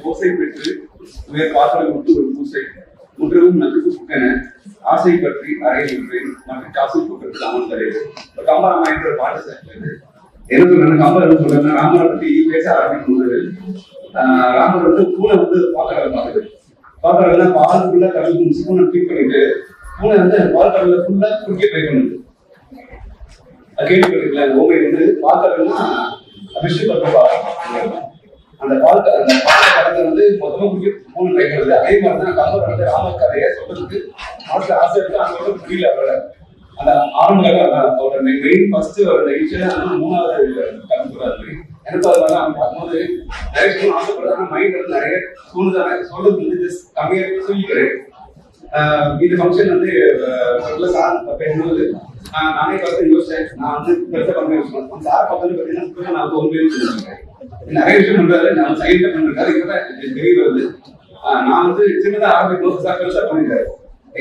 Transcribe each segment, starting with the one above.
ஓசை பெற்று உயர் பாத்திரம் விட்டு ஒரு பூசை முற்றவும் நன்கு புக்கென ஆசை பற்றி அறையின்றேன் மற்றும் காசு புக்கிறது அமல் தரேன். கம்பராமாயணத்துல பாட்டு சேர்க்கிறது என்ன சொல்றாங்க, கம்பர் என்ன சொல்றாங்க, ராமரை பத்தி பேச ஆரம்பிக்கும் போது ராமர் வந்து பூனை வந்து பாத்திரம் பாக்குறதுல பால் ஃபுல்லா கடல் பூனை ட்ரீட் பண்ணிட்டு பூனை வந்து பால் கடல்ல ஃபுல்லா குடிக்க ட்ரை பண்ணுது. அது கேள்விப்பட்டிருக்கல, ஓமை வந்து பாத்திரம்னா விஷ்ணு பத்மபா அந்த பால் கடலை வந்து மொத்தமா குடிக்க பூனை ட்ரை பண்ணுது. அதே மாதிரிதான் கம்பர் வந்து ராமர் கதையை சொல்றதுக்கு மனசுல ஆசை இருக்கு, அந்த சொல்றது புரியல அவரோட அந்த ஆரம்ப மெயின் ஃபர்ஸ்ட் மூணாவது கருத்து எனக்கு அதனால அவங்க பார்க்கும்போது நிறைய ஸ்கூல் ஆசைப்படுறது. ஆனா மைண்ட் வந்து நிறைய தோணுதானே சொல்றது வந்து ஜஸ்ட் கம்மியாக சொல்லிக்கிறேன். இந்த ஃபங்க்ஷன் வந்து சார் பேசும்போது நானே பார்த்து யோசிச்சேன், நான் வந்து பெருசாக பண்ண யோசிப்பேன். சார் பார்த்து பார்த்தீங்கன்னா நான் தோல்வி சொல்லியிருக்கேன். நிறைய விஷயம் பண்றாரு, நான் சைட்ல பண்ணிருக்காரு. இப்பதான் தெரிய வருது. நான் வந்து சின்னதாக ஆரம்பிக்கும் சார் பெருசா பண்ணிருக்காரு.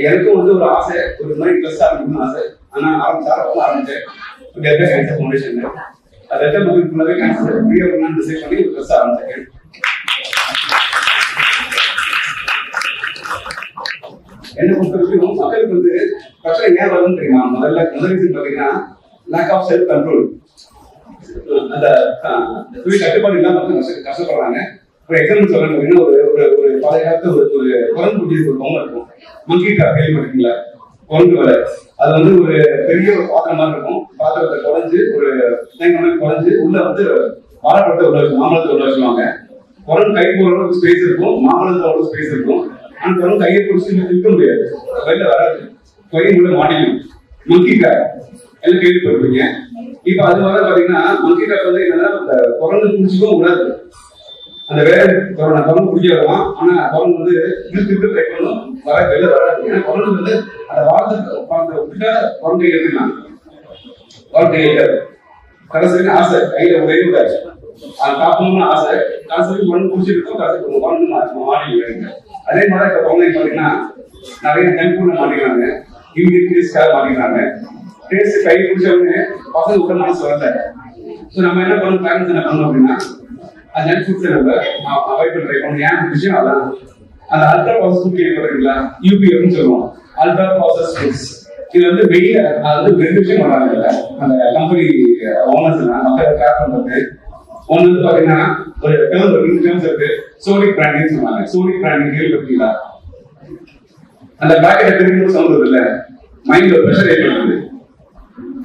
எனக்கும் வந்து ஒரு ஆசை, ஒரு மாதிரி ப்ளஸ் ஆரம்பிக்கணும்னு ஆசை. ஆனா ஆரம்பிச்சேன் கேன்சர் ஃபவுண்டேஷன் அதை ஃபுல்லாவே கேன்சர் ஃப்ரீயா பண்ணலாம்னு டிசைட் பண்ணி ப்ளஸ் ஆரம்பிச்சேன். என்ன பொறுத்த வரைக்கும் மக்களுக்கு வந்து பிரச்சனை ஏன் வருதுன்னு தெரியுமா? முதல் ரீசன் பாத்தீங்கன்னா லேக் ஆஃப் செல்ஃப் கண்ட்ரோல். அந்த சுய கட்டுப்பாடு இல்லாம கஷ்டப்படுறாங்க. ஒரு எக்ஸாம்பிள் சொல்றேன், ஒரு பழைய காலத்து ஒரு குரங்கு குட்டி ஒரு பொம்மை இருக்கும், மங்கிட்டா கேள்விப்பட்டிருக்கீங்களா? குரங்கு வலை. அது வந்து ஒரு பெரிய ஒரு பாத்திரம் மாதிரி இருக்கும். பாத்திரத்தை குறைஞ்சு ஒரு குறைஞ்சு உள்ள வந்து வாழைப்பழத்தை உள்ள வச்சு மாம்பழத்தை உள்ள வச்சுருவாங்க. குரங்கு கை போற ஒரு ஸ்பேஸ் இருக்கும், மாம்பழத்தை ஒரு ஸ்பேஸ் இருக்கும். ஆனா குரங்கு கையை பிடிச்சி நிற்க முடியாது, வெளில வராது, கையை உள்ள மாட்டிக்கும். மங்கிட்டா எல்லாம் கேள்விப்பட்டிருக்கீங்க. இப்ப அது வர பாத்தீங்கன்னா மங்கிட்டா வந்து என்னன்னா குரங்கு பிடிச்சிக்கும் விடாது. அந்த வேலை குரங்கு பிடிக்க வரலாம், ஆனா குரங்கு வந்து இழுத்து ட்ரை பண்ணும், வெளில வராது. ஏன்னா குரங்கு வந்து அந்த வாரத்தை விட்டா குரங்கை எடுத்துக்கலாம், குரங்கை எடுக்காது. கடைசி ஆசை கையில ஒரே விடாது, அது காப்பணும்னு ஆசை. கடைசி குரங்கு பிடிச்சிருக்கோம், கடைசி குரங்கு மாட்டி விடுங்க. அதே மாதிரி இப்ப குழந்தை பாத்தீங்கன்னா நிறைய ஜங்க் ஃபுட்ல மாட்டிக்கிறாங்க, இம்யூனிட்டிஸ்க்காக மாட்டிக்கிறாங்க. டேஸ்ட் கை பிடிச்சவங்க பசங்க விட மனசு வரல. ஸோ நம்ம என்ன பண்ணணும், பேரண்ட்ஸ் என்ன பண்ணணும் அப்படின்னா அந்த ஜங்க் ஃபுட்ஸை நம்ம அவாய்ட் பண்ண ட்ரை பண்ணணும். ஏன் விஷயம் அதான் அந்த அல்ட்ரா ப்ராசஸ் ஃபுட் கேள்விப்பட்டிருக்கீங்களா? யூபிஎஃப்னு சொல்லுவோம், அல்ட்ரா ப்ராசஸ் ஃபுட்ஸ். இது வந்து வெயில் அதாவது ரெண்டு விஷயம் பண்ணாங்க அந்த கம்பெனி ஓனர்ஸ் மக்கள் கேர் பண்றது. ஒன்று வந்து பாத்தீங்கன்னா ஒரு டேர்ம்ஸ் இருக்கு, சோனிக் பிராண்டிங் சொன்னாங்க. சோனிக் பிராண்டிங் கேள்விப்பட்டீங்களா? அந்த பேக்கெட்டை திரும்பி சவுண்ட் வருது இல்ல, மைண்ட்ல ப்ரெஷர் ஏற்படுத்துது.